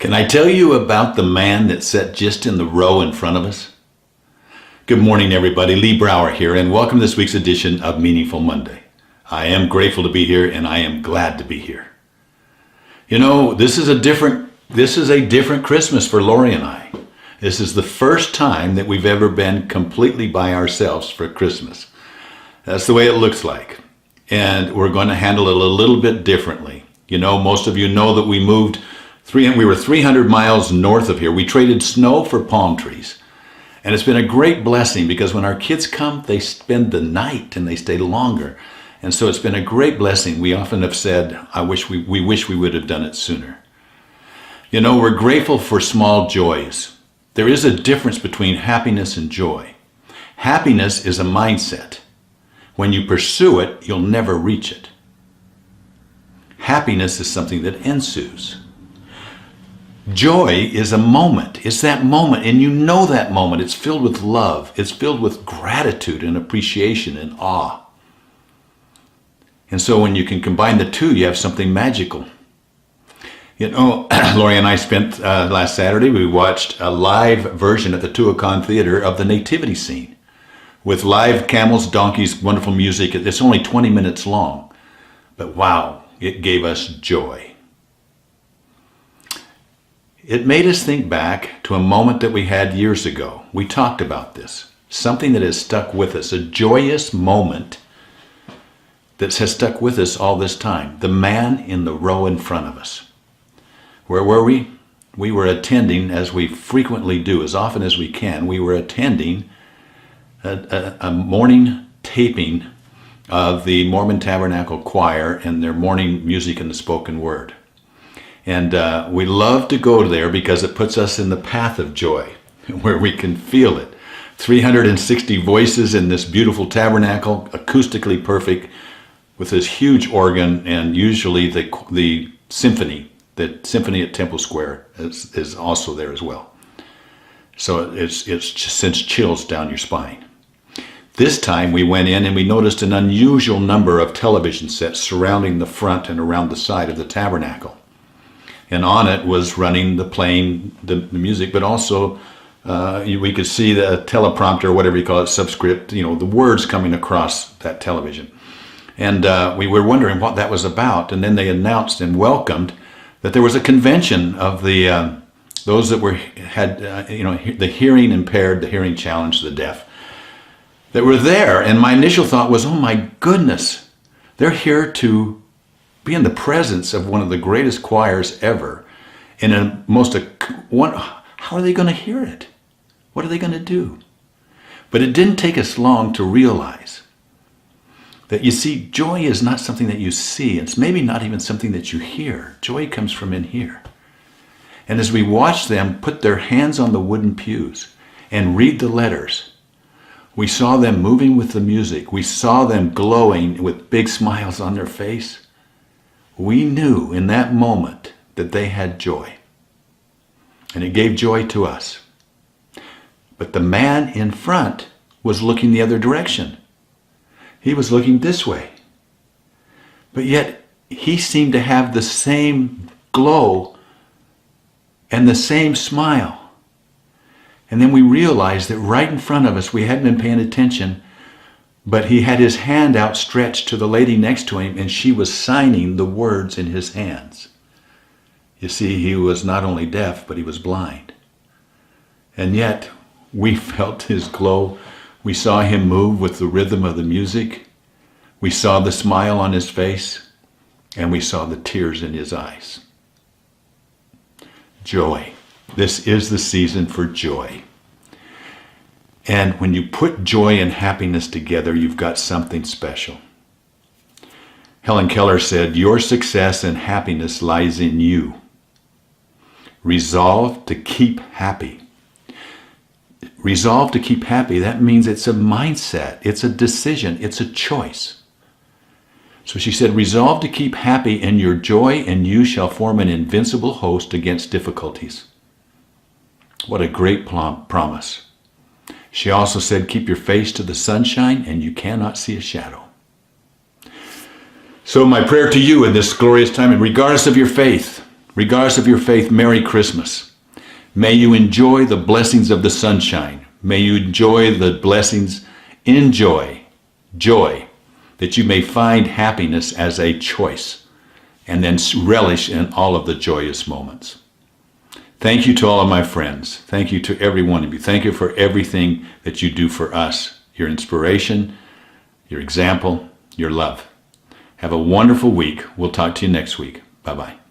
Can I tell you about the man that sat just in the row in front of us? Good morning, everybody. Lee Brower here, and welcome to this week's edition of Meaningful Monday. I am grateful to be here, and I am glad to be here. You know, this is a different Christmas for Lori and I. This is the first time that we've ever been completely by ourselves for Christmas. That's the way it looks like. And we're going to handle it a little bit differently. You know, most of you know that we were 300 miles north of here. We traded snow for palm trees. And it's been a great blessing because when our kids come, they spend the night and they stay longer. And so it's been a great blessing. We often have said, we wish we would have done it sooner. You know, we're grateful for small joys. There is a difference between happiness and joy. Happiness is a mindset. When you pursue it, you'll never reach it. Happiness is something that ensues. Joy is a moment. It's that moment, and you know that moment. It's filled with love. It's filled with gratitude and appreciation and awe. And so when you can combine the two, you have something magical. You know, Lori and I spent last Saturday, we watched a live version at the Tuacahn Theater of the Nativity scene with live camels, donkeys, wonderful music. It's only 20 minutes long, but wow, it gave us joy. It made us think back to a moment that we had years ago. We talked about this, something that has stuck with us, a joyous moment that has stuck with us all this time. The man in the row in front of us. Where were we? We were attending, as we frequently do, as often as we can, we were attending a morning taping of the Mormon Tabernacle Choir and their morning music and the spoken word. And we love to go there because it puts us in the path of joy, where we can feel it. 360 voices in this beautiful tabernacle, acoustically perfect, with this huge organ, and usually the symphony at Temple Square is also there as well. So it just sends chills down your spine. This time we went in and we noticed an unusual number of television sets surrounding the front and around the side of the tabernacle. And on it was running the music, but also we could see the teleprompter, or whatever you call it, subscript, you know, the words coming across that television. And we were wondering what that was about. And then they announced and welcomed that there was a convention of those that had the hearing impaired, the hearing challenged, the deaf, that were there. And my initial thought was, oh my goodness, they're here to be in the presence of one of the greatest choirs ever. How are they going to hear it? What are they going to do? But it didn't take us long to realize that, you see, joy is not something that you see. It's maybe not even something that you hear. Joy comes from in here. And as we watched them put their hands on the wooden pews and read the letters, we saw them moving with the music. We saw them glowing with big smiles on their face. We knew in that moment that they had joy. And it gave joy to us. But the man in front was looking the other direction. He was looking this way. But yet he seemed to have the same glow and the same smile. And then we realized that right in front of us, we hadn't been paying attention, but he had his hand outstretched to the lady next to him, and she was signing the words in his hands. You see, he was not only deaf, but he was blind. And yet, we felt his glow. We saw him move with the rhythm of the music. We saw the smile on his face, and we saw the tears in his eyes. Joy. This is the season for joy. And when you put joy and happiness together, you've got something special. Helen Keller said, "Your success and happiness lies in you. Resolve to keep happy." Resolve to keep happy, that means it's a mindset, it's a decision, it's a choice. So she said, resolve to keep happy in your joy, and you shall form an invincible host against difficulties. What a great promise. She also said, keep your face to the sunshine, and you cannot see a shadow. So my prayer to you in this glorious time, and regardless of your faith, Regardless of your faith, Merry Christmas. May you enjoy the blessings of the sunshine. May you enjoy the blessings, joy, that you may find happiness as a choice, and then relish in all of the joyous moments. Thank you to all of my friends. Thank you to every one of you. Thank you for everything that you do for us, your inspiration, your example, your love. Have a wonderful week. We'll talk to you next week. Bye-bye.